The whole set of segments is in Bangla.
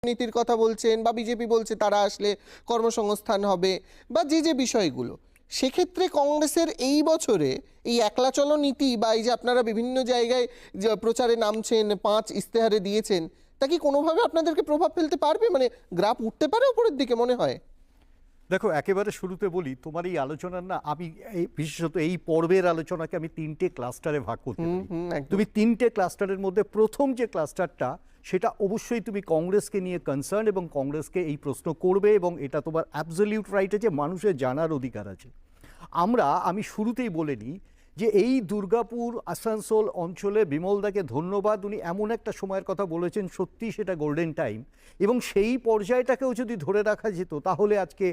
নীতির কথা বলছেন, বা বিজেপি বলছে তারা আসলে কর্মসংস্থান হবে, বা যে বিষয়গুলো, সেক্ষেত্রে কংগ্রেসের এই বছরে এই একলা চলো নীতি, বা এই যে আপনারা বিভিন্ন জায়গায় যে প্রচারে নামছেন, 5 ইস্তেহারে দিয়েছেন, তা কি কোনোভাবে আপনাদেরকে প্রভাব ফেলতে পারবে? মানে গ্রাফ উঠতে পারে উপরের দিকে মনে হয়? দেখো, একেবারে শুরুতে বলি, তোমার এই আলোচনার না আমি বিশেষত এই পর্বের আলোচনাকে আমি 3টে ক্লাস্টারে ভাগ করতে পারি। তুমি 3টে ক্লাস্টারের মধ্যে প্রথম যে ক্লাস্টারটা, সেটা অবশ্যই তুমি কংগ্রেসকে নিয়ে কনসার্ন এবং কংগ্রেসকে এই প্রশ্ন করবে, এবং এটা তোমার অ্যাবসলিউট রাইট আছে, মানুষের জানার অধিকার আছে। আমি শুরুতেই বলে নিই যে এই দুর্গাপুর আসানসোল অঞ্চলে বিমলদাকে ধন্যবাদ, উনি এমন একটা সময়ের কথা বলেছেন, সত্যি সেটা গোল্ডেন টাইম, এবং সেই পর্যায়টাকেও যদি ধরে রাখা যেত তাহলে আজকে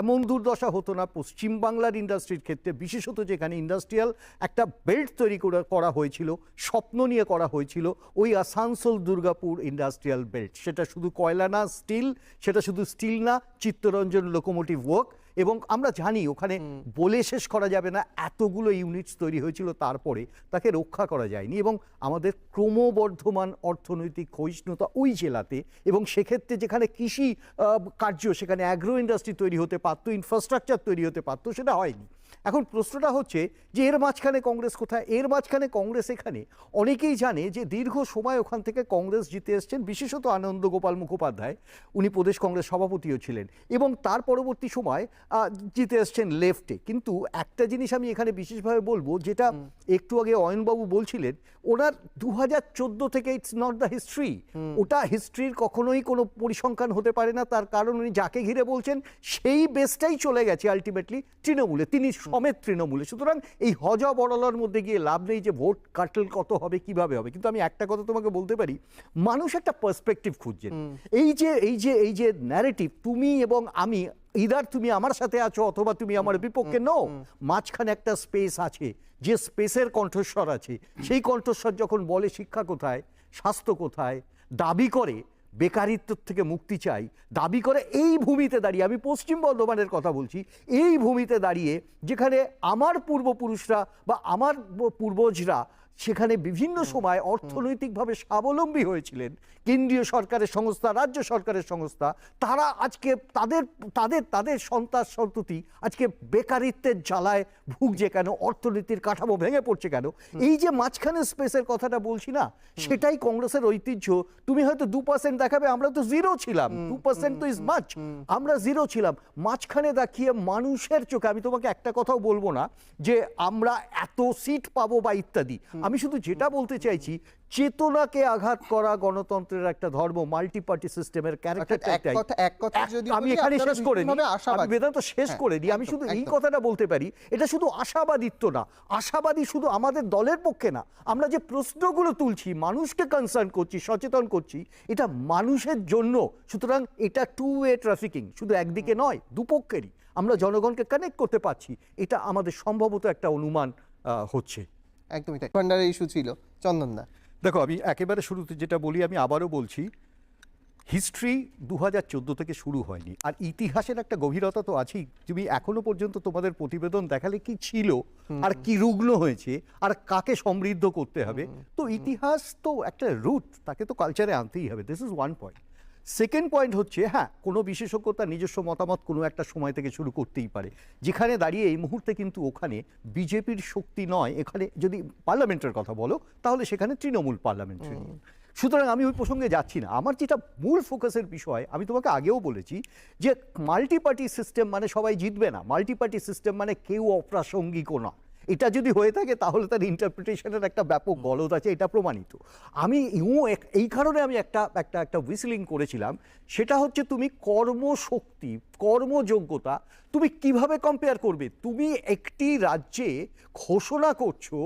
এমন দুর্দশা হতো না পশ্চিমবাংলার ইন্ডাস্ট্রির ক্ষেত্রে, বিশেষত যেখানে ইন্ডাস্ট্রিয়াল একটা বেল্ট তৈরি করা হয়েছিল, স্বপ্ন নিয়ে করা হয়েছিল, ওই আসানসোল দুর্গাপুর ইন্ডাস্ট্রিয়াল বেল্ট। সেটা শুধু কয়লা না, স্টিল, সেটা শুধু স্টিল না, চিত্তরঞ্জন লোকোমোটিভ ওয়ার্ক, এবং আমরা জানি ওখানে বলে শেষ করা যাবে না এতগুলো ইউনিটস তৈরি হয়েছিল, তারপরে তাকে রক্ষা করা যায়নি। এবং আমাদের ক্রমবর্ধমান অর্থনৈতিক ক্ষয়িষ্ণুতা ওই জেলাতে, এবং সেক্ষেত্রে যেখানে কৃষি কার্য, সেখানে অ্যাগ্রো ইন্ডাস্ট্রি তৈরি হতে পারতো, ইনফ্রাস্ট্রাকচার তৈরি হতে পারতো, সেটা হয়নি। এখন প্রশ্নটা হচ্ছে যে এর মাঝখানে কংগ্রেস কোথায়? এর মাঝখানে কংগ্রেস এখানে, অনেকেই জানে যে দীর্ঘ সময় ওখান থেকে কংগ্রেস জিতে এসছেন, বিশেষত আনন্দ গোপাল মুখোপাধ্যায়, উনি প্রদেশ কংগ্রেস সভাপতিও ছিলেন, এবং তার পরবর্তী সময় জিতে এসছেন লেফটে। কিন্তু একটা জিনিস আমি এখানে বিশেষভাবে বলবো, যেটা একটু আগে অয়নবাবু বলছিলেন, ওনার 2014 থেকে ইটস নট দ্য হিস্ট্রি, ওটা হিস্ট্রির কখনোই কোনো পরিসংখ্যান হতে পারে না। তার কারণ উনি যাকে ঘিরে বলছেন সেই বেসটাই চলে গেছে আলটিমেটলি তৃণমূলে, তিনি সমেত তৃণমূলে। সুতরাং এই হজা বড়লার মধ্যে গিয়ে লাভ নেই যে ভোট কাটল কত হবে, কিভাবে হবে। কিন্তু আমি একটা কথা তোমাকে বলতে পারি, মানুষ একটা পার্সপেক্টিভ খুঁজছেন। এই যে ন্যারেটিভ, তুমি এবং আমি, ইদার তুমি আমার সাথে আছো অথবা তুমি আমার বিপক্ষে, নো, মাঝখানে একটা স্পেস আছে, যে স্পেসের কণ্ঠস্বর আছে। সেই কণ্ঠস্বর যখন বলে শিক্ষা কোথায়, স্বাস্থ্য কোথায়, দাবি করে বেকারিত্ব থেকে মুক্তি চাই, দাবি করে এই ভূমিতে দাঁড়িয়ে, আমি পশ্চিম বর্ধমানের কথা বলছি, এই ভূমিতে দাঁড়িয়ে যেখানে আমার পূর্বপুরুষরা বা আমার পূর্বজরা সেখানে বিভিন্ন সময় অর্থনৈতিকভাবে স্বাবলম্বী হয়েছিলেন, কেন্দ্রীয় সরকারের সংস্থা, রাজ্য সরকারের সংস্থা, তারা আজকে তাদের তাদের তাদের সন্তান সন্ততি আজকে বেকারিত্বের জ্বালায় ভুগছে কেন? অর্থনীতির কাঠামো ভেঙে পড়ছে কেন? এই যে মাঝখানে স্পেসের কথাটা বলছি না, সেটাই কংগ্রেসের ঐতিহ্য। তুমি হয়তো 2% দেখাবে, আমরা তো 0 ছিলাম, 2% তো ইজ মাচ, আমরা 0 ছিলাম। মাঝখানে দেখিয়ে মানুষের চোখে, আমি তোমাকে একটা কথাও বলবো না যে আমরা এত সিট পাবো বা ইত্যাদি, আমি শুধু যেটা বলতে চাইছি, চেতনাকে আঘাত করা গণতন্ত্রের একটা ধর্ম, মাল্টি পার্টি সিস্টেমের ক্যারেক্টারটা একটাই। আমি এখানে শেষ করে নিই, আমি বেদান্ত শেষ করে দিই। আমি শুধু এই কথাটা বলতে পারি, এটা শুধু আশাবাদিত্ব না, আশাবাদী শুধু আমাদের দলের পক্ষে না, আমরা যে প্রশ্নগুলো তুলছি, মানুষকে কনসার্ন করছি, সচেতন করছি, এটা মানুষের জন্য। সুতরাং এটা টু ওয়ে ট্রাফিকিং, শুধু একদিকে নয়, দুপক্ষেরই। আমরা জনগণকে কানেক্ট করতে পারছি, এটা আমাদের সম্ভবত একটা অনুমান হচ্ছে। একদমই তাই। ভান্ডারের ইস্যু ছিল চন্দনদা। দেখো, আমি একেবারে শুরুতে যেটা বলি, আমি আবারও বলছি, হিস্ট্রি 2014 থেকে শুরু হয়নি, আর ইতিহাসের একটা গভীরতা তো আছেই। তুমি এখনো পর্যন্ত তোমাদের প্রতিবেদন দেখালে কি ছিল, আর কি রুগ্ন হয়েছে, আর কাকে সমৃদ্ধ করতে হবে, তো ইতিহাস তো একটা রুট, তাকে তো কালচারে আনতেই হবে। This is one point. Second point হচ্ছে, হ্যাঁ, কোনো বিশেষজ্ঞ তার নিজস্ব মতামত কোনো একটা সময় থেকে শুরু করতেই পারে, যেখানে দাঁড়িয়ে এই মুহূর্তে কিন্তু ওখানে বিজেপির শক্তি নয়, এখানে যদি পার্লামেন্টের কথা বলো তাহলে সেখানে তৃণমূল পার্লামেন্টারি। সুতরাং আমি ওই প্রসঙ্গে যাচ্ছি না। আমার যেটা মূল ফোকাসের বিষয়, আমি তোমাকে আগেও বলেছি যে মাল্টি পার্টি সিস্টেম মানে সবাই জিতবে না, মাল্টি পার্টি সিস্টেম মানে কেউ অপ্রাসঙ্গিকও না। এটা যদি হয়ে থাকে তাহলে তার ইন্টারপ্রিটেশনের একটা ব্যাপক গলদ আছে, এটা প্রমাণিত। আমি এই কারণে আমি একটা হুইসলিং করেছিলাম, সেটা হচ্ছে তুমি কর্মশক্তি, কর্মযোগ্যতা তুমি কিভাবে কম্পেয়ার করবে? তুমি একটি রাজ্যে ঘোষণা করছো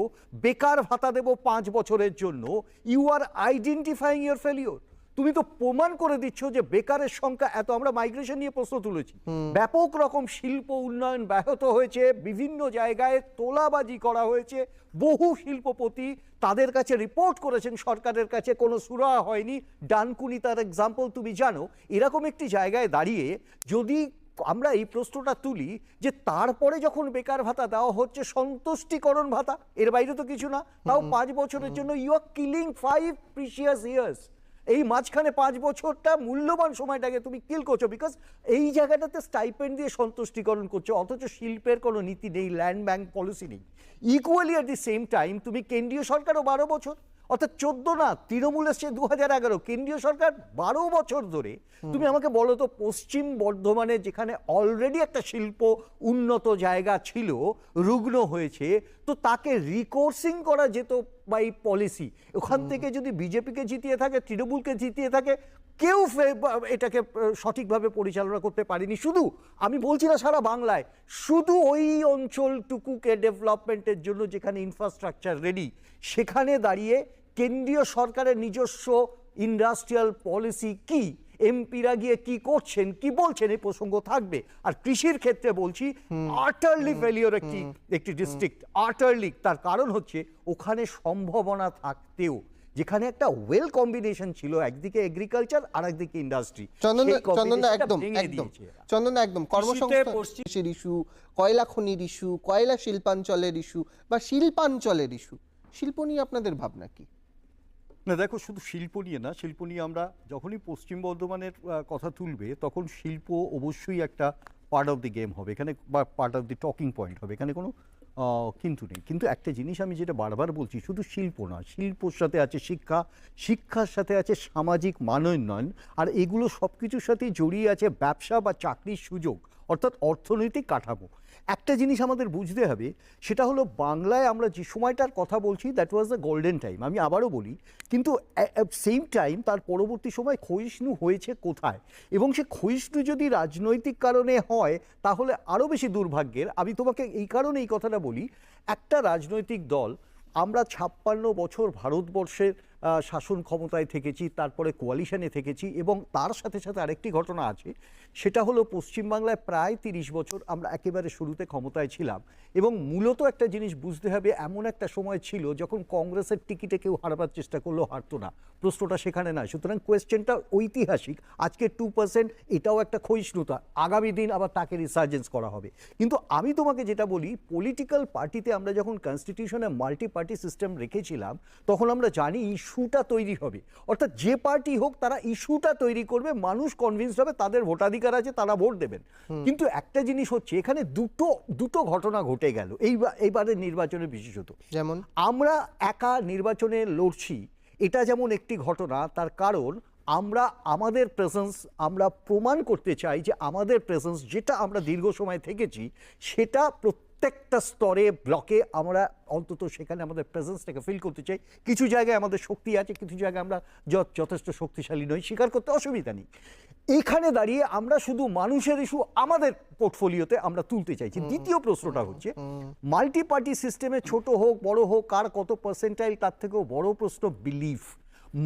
বেকার ভাতা দেব 5 বছরের জন্য, you are identifying your failure. তুমি তো প্রমাণ করে দিচ্ছ যে বেকারের সংখ্যা এত। আমরা মাইগ্রেশন নিয়ে প্রশ্ন তুলেছি, ব্যাপক রকম শিল্প উন্নয়ন ব্যাহত হয়েছে, বিভিন্ন জায়গায় তোলাবাজি করা হয়েছে, বহু শিল্পপতি তাদের কাছে রিপোর্ট করেছেন, সরকারের কাছে কোনো সুরাহা হয়নি। ডানকুনি তার এক্সাম্পল তুমি জানো। এরকম একটি জায়গায় দাঁড়িয়ে যদি আমরা এই প্রশ্নটা তুলি যে তারপরে যখন বেকার ভাতা দেওয়া হচ্ছে সন্তুষ্টিকরণ ভাতা, এর বাইরে তো কিছু না, তাও 5 বছরের জন্য, you are killing 5 precious years. এই মাঝখানে 5 বছরটা মূল্যবান সময়টাকে তুমি কিল করছো, বিকজ এই জায়গাটাতে স্টাইপেন্ড দিয়ে সন্তুষ্টিকরণ করছো, অথচ শিল্পের কোনো নীতি নেই, ল্যান্ড ব্যাংক পলিসি নেই। Equally at the same time তুমি কেন্দ্রীয় সরকারও 12 বছর, অর্থাৎ 14 না, তৃণমূল এসছে 2011, কেন্দ্রীয় সরকার 12 বছর ধরে। তুমি আমাকে বলো তো, পশ্চিম বর্ধমানে যেখানে অলরেডি একটা শিল্প উন্নত জায়গা ছিল, রুগ্ন হয়েছে, তো তাকে রিকোর্সিং করা যেত বাই পলিসি। ওখান থেকে যদি বিজেপিকে জিতিয়ে থাকে, তৃণমূলকে জিতিয়ে থাকে, কেউ এটাকে সঠিকভাবে পরিচালনা করতে পারেনি। শুধু আমি বলছি না সারা বাংলায়, শুধু ওই অঞ্চলটুকুকে ডেভেলপমেন্টের জন্য যেখানে ইনফ্রাস্ট্রাকচার রেডি, সেখানে দাঁড়িয়ে কেন্দ্রীয় সরকারের নিজস্ব ইন্ডাস্ট্রিয়াল পলিসি কি, এমপিরা গিয়ে কি করছেন, কি বলছেন, এই প্রসঙ্গ থাকবে। আর কৃষির ক্ষেত্রে বলছি, আটারলি ফেলিওর একটি ডিস্ট্রিক্ট, আটারলি। তার কারণ হচ্ছে ওখানে সম্ভাবনা থাকতেও, যেখানে একটা ওয়েল কম্বিনেশন ছিল, একদিকে এগ্রিকালচার আর একদিকে ইন্ডাস্ট্রি। চন্দনদা একদম কর্মসংস্থানের ইস্যু, কয়লা খনির ইস্যু, কয়লা শিল্পাঞ্চলের ইস্যু বা শিল্পাঞ্চলের ইস্যু, শিল্প নিয়ে আপনাদের ভাবনা কি? না দেখো, শুধু শিল্প নিয়ে না, শিল্প নিয়ে আমরা যখনই পশ্চিম বর্ধমানের কথা তুলবে, তখন শিল্প অবশ্যই একটা পার্ট অফ দি গেম হবে এখানে, বা part of the talking point হবে এখানে, কোনো কিন্তু নেই। কিন্তু একটা জিনিস আমি যেটা বারবার বলছি, শুধু শিল্প না, শিল্পর সাথে আছে শিক্ষা, শিক্ষার সাথে আছে সামাজিক মানোন্নয়ন, আর এগুলো সব কিছুর সাথেই জড়িয়ে আছে ব্যবসা বা চাকরির সুযোগ, অর্থাৎ অর্থনৈতিক কাঠামো। একটা জিনিস আমাদের বুঝতে হবে, সেটা হলো বাংলায় আমরা যে সময়টার কথা বলছি, that was the golden time, আমি আবারও বলি। কিন্তু সেম টাইম তার পরবর্তী সময় ক্ষয়িষ্ণু হয়েছে কোথায়, এবং সে ক্ষয়িষ্ণু যদি রাজনৈতিক কারণে হয় তাহলে আরও বেশি দুর্ভাগ্যের। আমি তোমাকে এই কারণে এই কথাটা বলি, একটা রাজনৈতিক দল, আমরা 56 বছর ভারতবর্ষের শাসন ক্ষমতায় থেকেছি, তারপরে কোয়ালিশনে থেকেছি, এবং তার সাথে সাথে আরেকটি ঘটনা আছে, সেটা হলো পশ্চিমবাংলায় প্রায় 30 বছর আমরা একেবারে শুরুতে ক্ষমতায় ছিলাম। এবং মূলত একটা জিনিস বুঝতে হবে, এমন একটা সময় ছিল যখন কংগ্রেসের টিকিটে কেউ হারাবার চেষ্টা করলেও হারতো না, প্রশ্নটা সেখানে নয়। সুতরাং কোয়েশ্চেনটা ঐতিহাসিক, আজকে 2%, এটাও একটা ক্ষয়িষ্ণুতা, আগামী দিন আবার তাকে রিসার্জেন্স করা হবে। কিন্তু আমি তোমাকে যেটা বলি, পলিটিক্যাল পার্টিতে আমরা যখন কনস্টিটিউশনে মাল্টি পার্টি সিস্টেম রেখেছিলাম, তখন আমরা জানি ইস্যুটা তৈরি হবে, অর্থাৎ যে পার্টি হোক তারা ইস্যুটা তৈরি করবে, মানুষ কনভিন্স হবে, তাদের ভোটাধিকার আছে, তারা ভোট দেবেন। কিন্তু একটা জিনিস হচ্ছে, এখানে দুটো ঘটনা ঘটে গেল এইবারের নির্বাচনে, বিশেষত যেমন আমরা একা নির্বাচনে লড়ছি, এটা যেমন একটি ঘটনা। তার কারণ আমরা আমাদের প্রেজেন্স, আমরা প্রমাণ করতে চাই যে আমাদের প্রেজেন্স, যেটা আমরা দীর্ঘ সময় থেকেছি, সেটা প্রত্যেকটা স্তরে, ব্লকে আমরা অন্তত সেখানে আমাদের প্রেজেন্সটাকে ফিল করতে চাই। কিছু জায়গায় আমাদের শক্তি আছে, কিছু জায়গায় আমরা যথেষ্ট শক্তিশালী নই, স্বীকার করতে অসুবিধা নেই। এখানে দাঁড়িয়ে আমরা শুধু মানুষের ইস্যু আমাদের পোর্টফোলিওতে আমরা তুলতে চাইছি। দ্বিতীয় প্রশ্নটা হচ্ছে, মাল্টি পার্টি সিস্টেমে ছোট হোক বড় হোক, কার কত পার্সেন্টাইল, তার থেকেও বড় প্রশ্ন বিলিফ।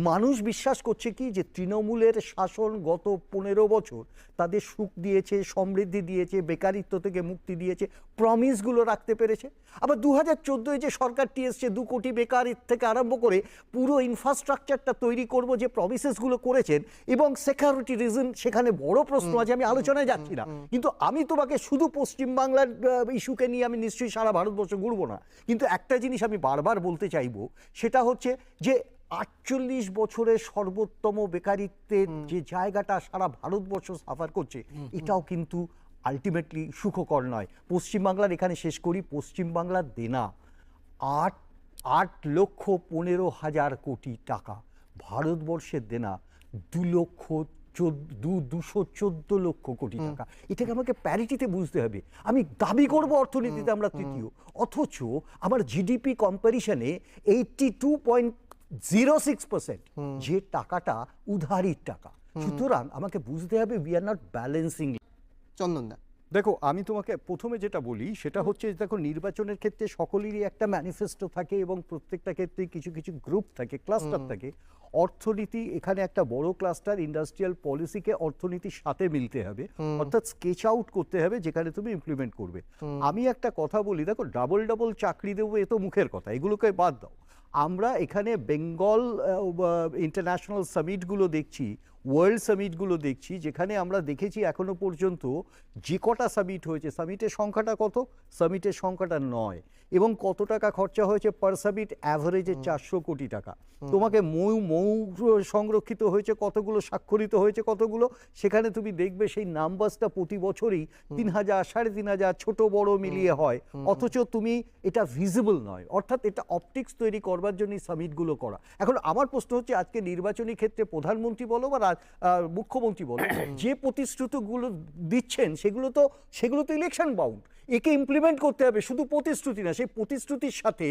মানুষ বিশ্বাস করছে কি, যে তৃণমূলের শাসন গত 15 বছর তাদের সুখ দিয়েছে, সমৃদ্ধি দিয়েছে, বেকারিত্ব থেকে মুক্তি দিয়েছে, প্রমিসগুলো রাখতে পেরেছে। আবার 2014 যে সরকারটি এসছে, 2 কোটি বেকার থেকে আরম্ভ করে পুরো ইনফ্রাস্ট্রাকচারটা তৈরি করব, যে প্রমিসেসগুলো করেছেন, এবং সিকিউরিটি রিজন সেখানে বড় প্রশ্ন আছে, আমি আলোচনায় যাচ্ছি না। কিন্তু আমি তোমাকে শুধু পশ্চিমবাংলার ইস্যুকে নিয়ে আমি নিশ্চয়ই সারা ভারতবর্ষ ঘুরবো না। কিন্তু একটা জিনিস আমি বারবার বলতে চাইবো, সেটা হচ্ছে যে 48 বছরের সর্বোত্তম বেকারিত্বের যে জায়গাটা সারা ভারতবর্ষ সাফার করছে, এটাও কিন্তু আলটিমেটলি সুখকর নয়। পশ্চিমবাংলার এখানে শেষ করি, পশ্চিমবাংলার দেনা 8,15,000 কোটি টাকা, ভারতবর্ষের দেনা 214 লক্ষ কোটি টাকা। এটাকে আমাকে প্যারিটিতে বুঝতে হবে। আমি দাবি করব অর্থনীতিতে আমরা তৃতীয়, অথচ আমার জিডিপি কম্পারিশনে 82.06%, যে টাকাটা উধারির টাকা। সুতরাং আমাকে বুঝতে হবে, উই আর নট ব্যালেন্সিং। চন্দনদা দেখো, আমি তোমাকে প্রথমে যেটা বলি, সেটা হচ্ছে, দেখো, নির্বাচনের ক্ষেত্রে সকলেরই একটা ম্যানিফেস্টো থাকে, এবং প্রত্যেকটা ক্ষেত্রে কিছু কিছু গ্রুপ থাকে, ক্লাস্টার থাকে। অর্থনীতি এখানে একটা বড় ক্লাস্টার, ইন্ডাস্ট্রিয়াল পলিসিকে অর্থনীতির সাথে মিলতে হবে, অর্থাৎ স্কেচ আউট করতে হবে, যেখানে তুমি ইমপ্লিমেন্ট করবে। আমি একটা কথা বলি, দেখো, ডাবল চাকরি দেবো, এ তো মুখের কথা, এগুলোকে বাদ দাও। আমরা এখানে বেঙ্গল ইন্টারন্যাশনাল সামিটগুলো দেখছি, ওয়ার্ল্ড সামিটগুলো দেখছি, যেখানে আমরা দেখেছি এখনো পর্যন্ত যে কটা সামিট হয়েছে, সামিটের সংখ্যাটা কত? সামিটের সংখ্যাটা 9, এবং কত টাকা খরচা হয়েছে পার সামিট? অ্যাভারেজে 400 কোটি টাকা। তোমাকে মৌ সংরক্ষিত হয়েছে কতগুলো, স্বাক্ষরিত হয়েছে কতগুলো, সেখানে তুমি দেখবে সেই নাম্বারসটা প্রতি বছরই 3000, 3500 ছোট বড় মিলিয়ে হয়, অথচ তুমি এটা ভিজিবল নয়, অর্থাৎ এটা অপটিক্স তৈরি করবার জন্য সামিটগুলো করা। এখন আমার প্রশ্ন হচ্ছে, আজকে নির্বাচনী ক্ষেত্রে প্রধানমন্ত্রী বলো বা মুখ্যমন্ত্রী বলো, যে প্রতিশ্রুতিগুলো দিচ্ছেন সেগুলো তো ইলেকশন বাউন্ড, একে ইমপ্লিমেন্ট করতে হবে, শুধু প্রতিশ্রুতি না, সেই প্রতিশ্রুতির সাথে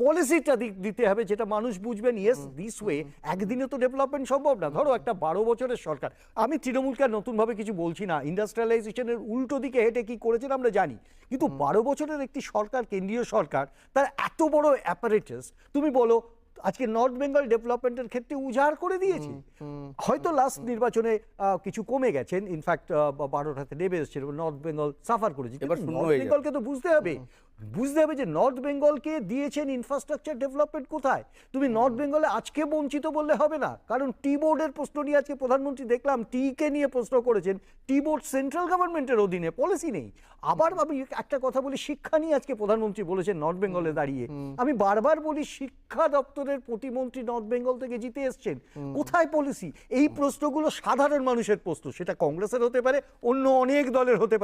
পলিসিটা দিতে হবে, যেটা মানুষ বুঝবেন ইয়েস দিস ওয়ে। একদিনে তো ডেভেলপমেন্ট সম্ভব না। ধরো একটা 12 বছরের সরকার, আমি তৃণমূলকে আর নতুনভাবে কিছু বলছি না, ইন্ডাস্ট্রিয়ালাইজেশনের উল্টো দিকে হেঁটে কি করেছেন আমরা জানি, কিন্তু 12 বছরের একটি সরকার, কেন্দ্রীয় সরকার, তার এত বড় অ্যাপারেটাস, তুমি বলো আজকে নর্থ বেঙ্গল ডেভেলপমেন্টের ক্ষেত্রে উজাড় করে দিয়েছে। হয়তো লাস্ট নির্বাচনে কিছু কমে গেছেন, ইনফ্যাক্ট 12টাতে নেমে এসেছিল, নর্থ বেঙ্গল সাফার করেছে, এবার শূন্য নর্থ হয়ে যাবে। বেঙ্গলকে তো বুঝতে হবে যে নর্থ বেঙ্গলকে দিয়েছেন ইনফ্রাস্ট্রাকচার ডেভেলপমেন্ট কোথায়। তুমি নর্থ বেঙ্গলে আজকে বঞ্চিত বললে হবে না, কারণ টি বোর্ডের প্রশ্ন নিয়ে আজকে প্রধানমন্ত্রী দেখলাম কে নিয়ে প্রশ্ন করেছেন। টি বোর্ড সেন্ট্রাল গভর্নমেন্টের অধীনে, পলিসি নেই। আবার আমি একটা কথা বলি, শিক্ষা নিয়ে আজকে প্রধানমন্ত্রী বলেছেন নর্থ বেঙ্গলে দাঁড়িয়ে, আমি বারবার বলি শিক্ষা দপ্তরের প্রতিমন্ত্রী নর্থ বেঙ্গল থেকে জিতে এসছেন, কোথায় পলিসি? এই প্রশ্নগুলো সাধারণ মানুষের প্রশ্ন, সেটা কংগ্রেসের হতে পারে, অন্য অনেক দলের হতে পারে।